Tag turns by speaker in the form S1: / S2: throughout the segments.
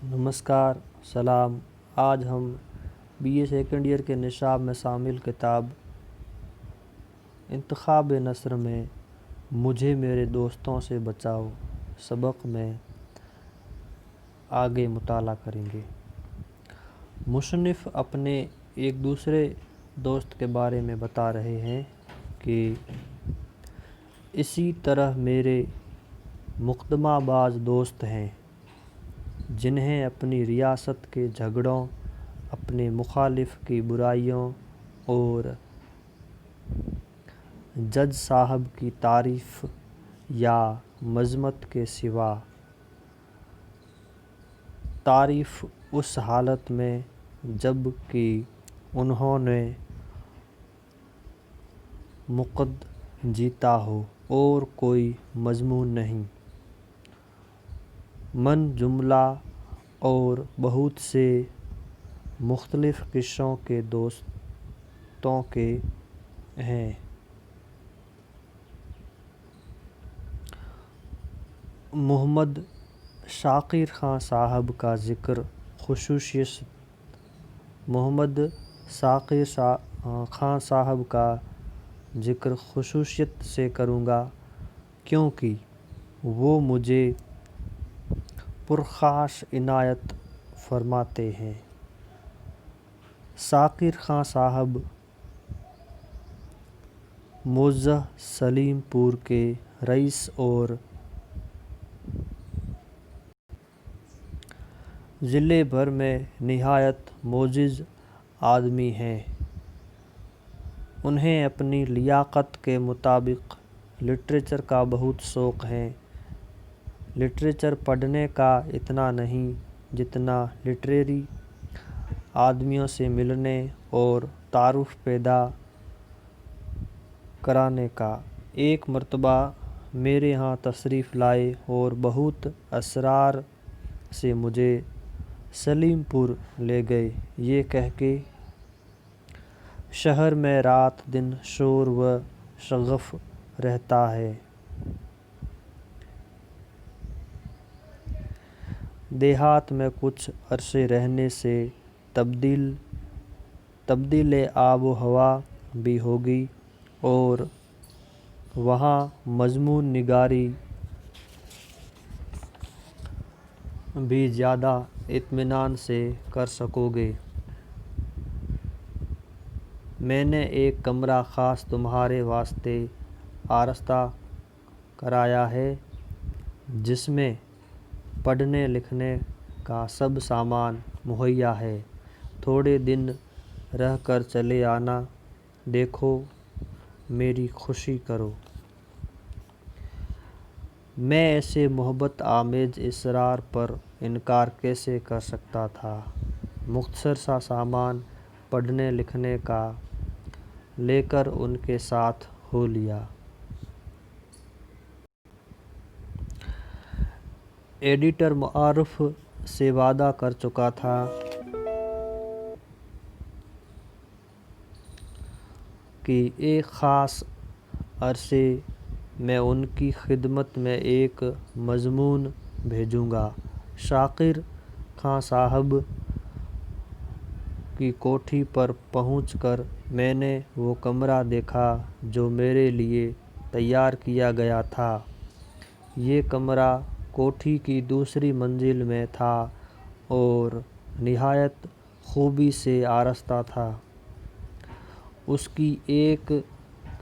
S1: نمسکار، سلام۔ آج ہم BA سیکنڈ ایئر کے نصاب میں شامل کتاب انتخاب نثر میں مجھے میرے دوستوں سے بچاؤ سبق میں آگے مطالعہ کریں گے۔ مصنف اپنے ایک دوسرے دوست کے بارے میں بتا رہے ہیں کہ اسی طرح میرے مقدمہ باز دوست ہیں جنہیں اپنی ریاست کے جھگڑوں، اپنے مخالف کی برائیوں اور جج صاحب کی تعریف یا مذمت کے سوا تعریف اس حالت میں جب کہ انہوں نے مقد جیتا ہو اور کوئی مضمون نہیں۔ من جملہ اور بہت سے مختلف قصوں کے دوستوں کے ہیں۔ محمد شاکر خان صاحب کا ذکر محمد شاکر خان صاحب کا ذکر خصوصیت سے کروں گا کیونکہ وہ مجھے پرخاص عنایت فرماتے ہیں۔ شاکر خان صاحب موضع سلیم پور کے رئیس اور ضلع بھر میں نہایت معزز آدمی ہیں۔ انہیں اپنی لیاقت کے مطابق لٹریچر کا بہت شوق ہے۔ لٹریچر پڑھنے کا اتنا نہیں جتنا لٹریری آدمیوں سے ملنے اور تعارف پیدا کرانے کا۔ ایک مرتبہ میرے ہاں تشریف لائے اور بہت اصرار سے مجھے سلیم پور لے گئے، یہ کہہ کے شہر میں رات دن شور و شغف رہتا ہے، دیہات میں کچھ عرصے رہنے سے تبدیل آب و ہوا بھی ہوگی اور وہاں مضمون نگاری بھی زیادہ اطمینان سے کر سکو گے۔ میں نے ایک کمرہ خاص تمہارے واسطے آراستہ کرایا ہے جس میں پڑھنے لکھنے کا سب سامان مہیا ہے۔ تھوڑے دن رہ کر چلے آنا، دیکھو میری خوشی کرو۔ میں ایسے محبت آمیز اصرار پر انکار کیسے کر سکتا تھا۔ مختصر سا سامان پڑھنے لکھنے کا لے کر ان کے ساتھ ہو لیا۔ ایڈیٹر معارف سے وعدہ کر چکا تھا کہ ایک خاص عرصے میں ان کی خدمت میں ایک مضمون بھیجوں گا۔ شاکر خان صاحب کی کوٹھی پر پہنچ کر میں نے وہ کمرہ دیکھا جو میرے لیے تیار کیا گیا تھا۔ یہ کمرہ کوٹھی کی دوسری منزل میں تھا اور نہایت خوبی سے آراستہ تھا۔ اس کی ایک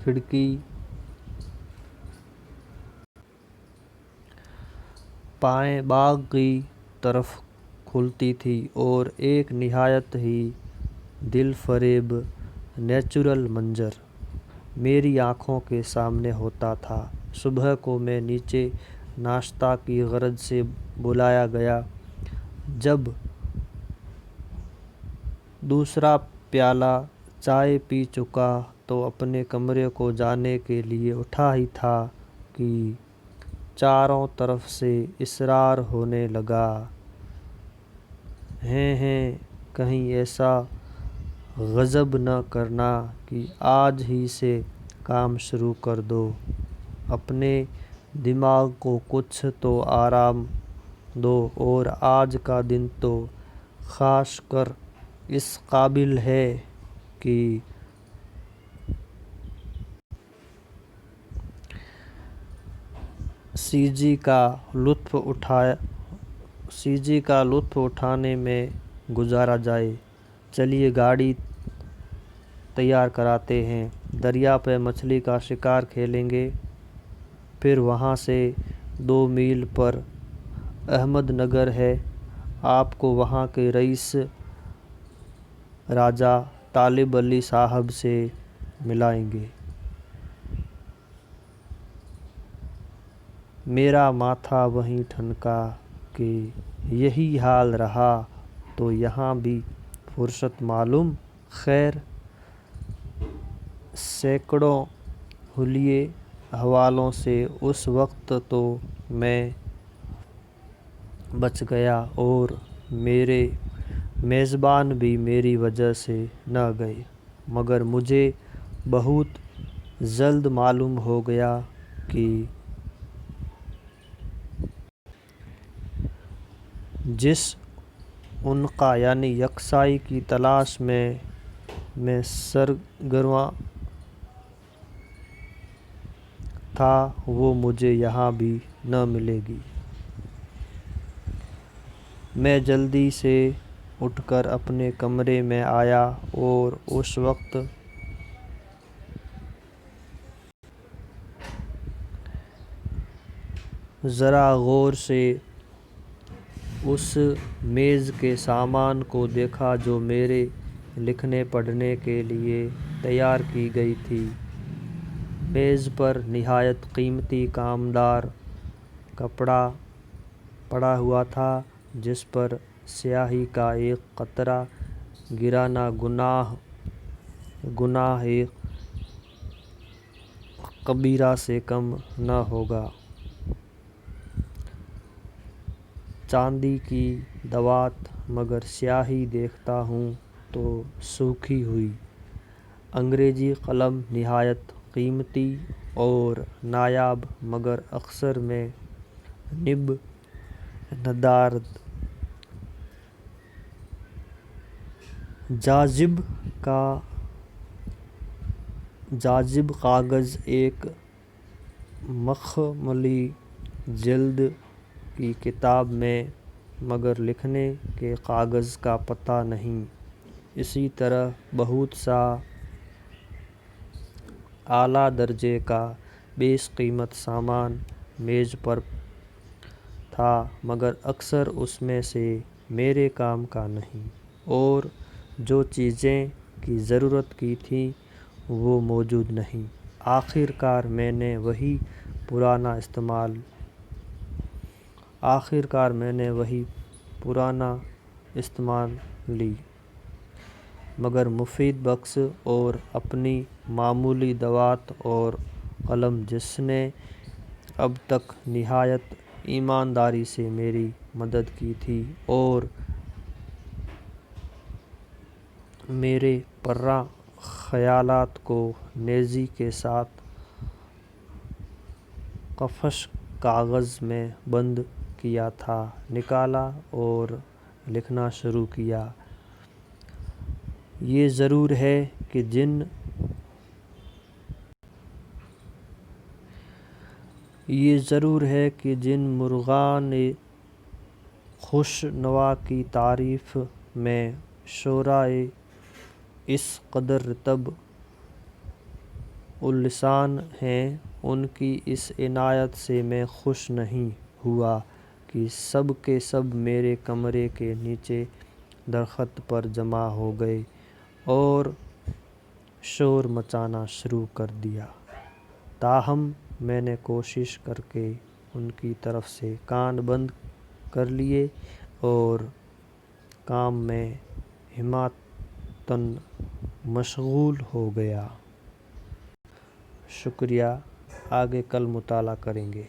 S1: کھڑکی بائیں باغ کی طرف کھلتی تھی اور ایک نہایت ہی دل فریب نیچرل منظر میری آنکھوں کے سامنے ہوتا تھا۔ صبح کو میں نیچے ناشتہ کی غرض سے بلایا گیا۔ جب دوسرا پیالہ چائے پی چکا تو اپنے کمرے کو جانے کے لیے اٹھا ہی تھا کہ چاروں طرف سے اصرار ہونے لگا، ہیں کہیں ایسا غضب نہ کرنا کہ آج ہی سے کام شروع کر دو، اپنے دماغ کو کچھ تو آرام دو، اور آج کا دن تو خاص کر اس قابل ہے کہ سی جی کا لطف اٹھانے میں گزارا جائے۔ چلیے گاڑی تیار کراتے ہیں، دریا پہ مچھلی کا شکار کھیلیں گے، پھر وہاں سے 2 میل پر احمد نگر ہے، آپ کو وہاں کے رئیس راجہ طالب علی صاحب سے ملائیں گے۔ میرا ماتھا وہیں ٹھنکا کہ یہی حال رہا تو یہاں بھی فرصت معلوم۔ خیر، سینکڑوں حلیے حوالوں سے اس وقت تو میں بچ گیا اور میرے میزبان بھی میری وجہ سے نہ گئے، مگر مجھے بہت جلد معلوم ہو گیا کہ جس انقا یعنی یکسائی کی تلاش میں سرگرم تھا وہ مجھے یہاں بھی نہ ملے گی۔ میں جلدی سے اٹھ کر اپنے کمرے میں آیا اور اس وقت ذرا غور سے اس میز کے سامان کو دیکھا جو میرے لکھنے پڑھنے کے لیے تیار کی گئی تھی۔ میز پر نہایت قیمتی کامدار کپڑا پڑا ہوا تھا جس پر سیاہی کا ایک قطرہ گرنا گناہ کبیرہ سے کم نہ ہوگا۔ چاندی کی دوات مگر سیاہی دیکھتا ہوں تو سوکھی ہوئی۔ انگریزی قلم نہایت قیمتی اور نایاب مگر اکثر میں نب ندارد جاذب کاغذ ایک مخملی جلد کی کتاب میں مگر لکھنے کے کاغذ کا پتہ نہیں۔ اسی طرح بہت سا اعلیٰ درجے کا بیش قیمت سامان میز پر تھا مگر اکثر اس میں سے میرے کام کا نہیں، اور جو چیزیں کی ضرورت کی تھیں وہ موجود نہیں۔ آخر کار میں نے وہی پرانا استعمال لی مگر مفید بکس اور اپنی معمولی دوات اور قلم جس نے اب تک نہایت ایمانداری سے میری مدد کی تھی اور میرے پرہ خیالات کو نیزی کے ساتھ کفش کاغذ میں بند کیا تھا، نکالا اور لکھنا شروع کیا۔ یہ ضرور ہے کہ جن مرغان خوش نوا کی تعریف میں شعراء اس قدر رطب اللسان ہیں، ان کی اس عنایت سے میں خوش نہیں ہوا کہ سب کے سب میرے کمرے کے نیچے درخت پر جمع ہو گئے اور شور مچانا شروع کر دیا۔ تاہم میں نے کوشش کر کے ان کی طرف سے کان بند کر لیے اور کام میں حماتاً مشغول ہو گیا۔ شکریہ، آگے کل مطالعہ کریں گے۔